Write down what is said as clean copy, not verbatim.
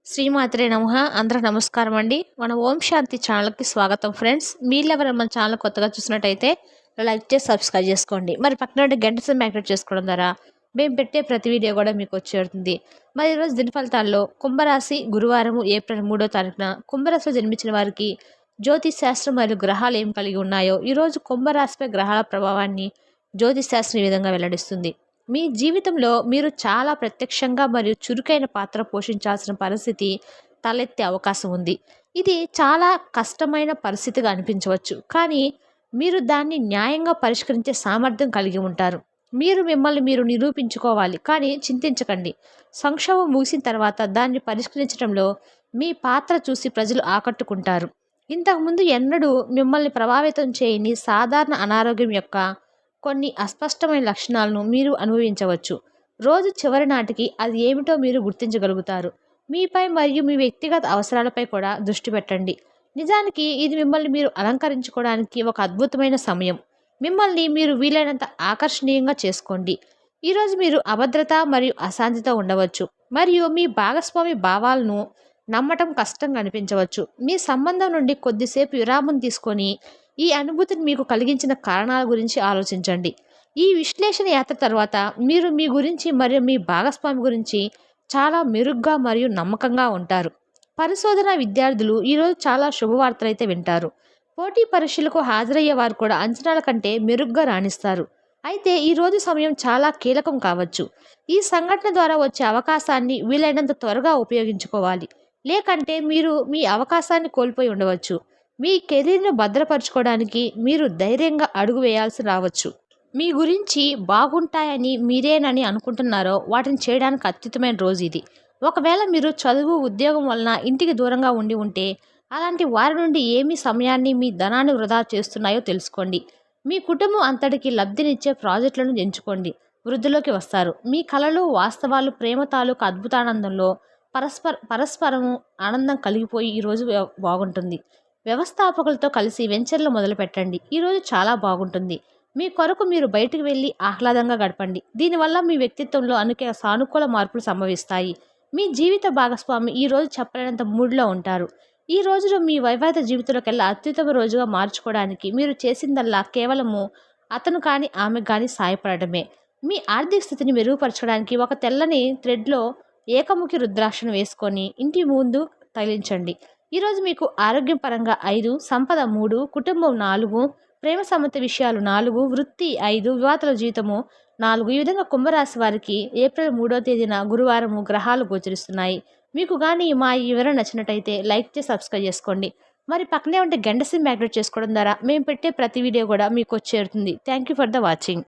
శ్రీమాత్రే నమః. అందరూ నమస్కారం అండి. మన ఓం శాంతి ఛానల్‌కి స్వాగతం ఫ్రెండ్స్. మీరెవరైనా మన ఛానల్ కొత్తగా చూసినట్టయితే లైక్ చేసి సబ్స్క్రైబ్ చేసుకోండి. మరి పక్కన ఉండే గంట సింబల్ యాక్టివేట్ చేసుకోవడం ద్వారా మేము పెట్టే ప్రతి వీడియో కూడా మీకు వచ్చేస్తుంది. మరి ఈరోజు దిన ఫలితాల్లో కుంభరాశి గురువారం ఏప్రిల్ 3వ తారీఖున కుంభరాశిలో జన్మించిన వారికి జ్యోతిష్ శాస్త్రం మరియు గ్రహాలు ఏం కలిగి ఉన్నాయో ఈరోజు కుంభరాశిపై గ్రహాల ప్రభావాన్ని జ్యోతిష్ శాస్త్రం ఈ విధంగా వెల్లడిస్తుంది. మీ జీవితంలో మీరు చాలా ప్రత్యక్షంగా మరియు చురుకైన పాత్ర పోషించాల్సిన పరిస్థితి తలెత్తే అవకాశం ఉంది. ఇది చాలా కష్టమైన పరిస్థితిగా అనిపించవచ్చు, కానీ మీరు దాన్ని న్యాయంగా పరిష్కరించే సామర్థ్యం కలిగి ఉంటారు. మీరు మిమ్మల్ని మీరు నిరూపించుకోవాలి, కానీ చింతించకండి. సంక్షోభం ముగిసిన తర్వాత దాన్ని పరిష్కరించడంలో మీ పాత్ర చూసి ప్రజలు ఆకట్టుకుంటారు. ఇంతకుముందు ఎన్నడూ మిమ్మల్ని ప్రభావితం చేయని సాధారణ అనారోగ్యం యొక్క కొన్ని అస్పష్టమైన లక్షణాలను మీరు అనుభవించవచ్చు. రోజు చివరి నాటికి అది ఏమిటో మీరు గుర్తించగలుగుతారు. మీపై మరియు మీ వ్యక్తిగత అవసరాలపై కూడా దృష్టి పెట్టండి. నిజానికి ఇది మిమ్మల్ని మీరు అలంకరించుకోవడానికి ఒక అద్భుతమైన సమయం. మిమ్మల్ని మీరు వీలైనంత ఆకర్షణీయంగా చేసుకోండి. ఈరోజు మీరు అభద్రత మరియు అశాంతితో ఉండవచ్చు, మరియు మీ భాగస్వామి భావాలను నమ్మటం కష్టంగా అనిపించవచ్చు. మీ సంబంధం నుండి కొద్దిసేపు విరామం తీసుకొని ఈ అనుభూతిని మీకు కలిగించిన కారణాల గురించి ఆలోచించండి. ఈ విశ్లేషణ యాత్ర తర్వాత మీరు మీ గురించి మరియు మీ భాగస్వామి గురించి చాలా మెరుగ్గా మరియు నమ్మకంగా ఉంటారు. పరిశోధన విద్యార్థులు ఈరోజు చాలా శుభవార్తలు అయితే వింటారు. పోటీ పరీక్షలకు హాజరయ్యే వారు కూడా అంచనాల కంటే మెరుగ్గా రాణిస్తారు. అయితే ఈరోజు సమయం చాలా కీలకం కావచ్చు. ఈ సంఘటన ద్వారా వచ్చే అవకాశాన్ని వీలైనంత త్వరగా ఉపయోగించుకోవాలి, లేకంటే మీరు మీ అవకాశాన్ని కోల్పోయి ఉండవచ్చు. మీ కెరీర్ను భద్రపరచుకోవడానికి మీరు ధైర్యంగా అడుగు వేయాల్సి రావచ్చు. మీ గురించి బాగుంటాయని మీరేనని అనుకుంటున్నారో వాటిని చేయడానికి అత్యుత్తమైన రోజు ఇది. ఒకవేళ మీరు చదువు ఉద్యోగం వలన ఇంటికి దూరంగా ఉండి ఉంటే అలాంటి వారి నుండి ఏమి సమయాన్ని మీ ధనాన్ని వృధా చేస్తున్నాయో తెలుసుకోండి. మీ కుటుంబం అంతటికి లబ్ధినిచ్చే ప్రాజెక్టులను ఎంచుకోండి. వృద్ధిలోకి వస్తారు. మీ కలలు వాస్తవాలు ప్రేమ తాలూకు అద్భుతానందంలో పరస్పరము ఆనందం కలిగిపోయి ఈరోజు బాగుంటుంది. వ్యవస్థాపకులతో కలిసి వెంచర్లు మొదలు పెట్టండి. ఈరోజు చాలా బాగుంటుంది. మీ కొరకు మీరు బయటకు వెళ్ళి ఆహ్లాదంగా గడపండి. దీనివల్ల మీ వ్యక్తిత్వంలో అనేక సానుకూల మార్పులు సంభవిస్తాయి. మీ జీవిత భాగస్వామి ఈరోజు చెప్పలేనంత మూడ్లో ఉంటారు. ఈ రోజులో మీ వైవాహిక జీవితంలోకెల్లా అత్యుత్తమ రోజుగా మార్చుకోవడానికి మీరు చేసిందల్లా కేవలము అతను కానీ ఆమె కానీ సాయపడటమే. మీ ఆర్థిక స్థితిని మెరుగుపరచడానికి ఒక తెల్లని థ్రెడ్లో ఏకముఖి రుద్రాక్షను వేసుకొని ఇంటి ముందు తగిలించండి. ఈరోజు మీకు ఆరోగ్యపరంగా 5, సంపద 3, కుటుంబం 4, ప్రేమ సంబంధ విషయాలు 4, వృత్తి 5, వివాహాల జీవితము 4. ఈ విధంగా కుంభరాశి వారికి ఏప్రిల్ 3వ తేదీన గురువారం గ్రహాలు గోచరిస్తున్నాయి. మీకు కానీ మా ఈ వివరణ నచ్చినట్టయితే లైక్ చేసి సబ్స్క్రైబ్ చేసుకోండి. మరి పక్కనే ఉంటే గంట సింబల్ యాక్టివేట్ చేసుకోవడం ద్వారా మేము పెట్టే ప్రతి వీడియో కూడా మీకు వచ్చేరుతుంది. Thank you for the watching.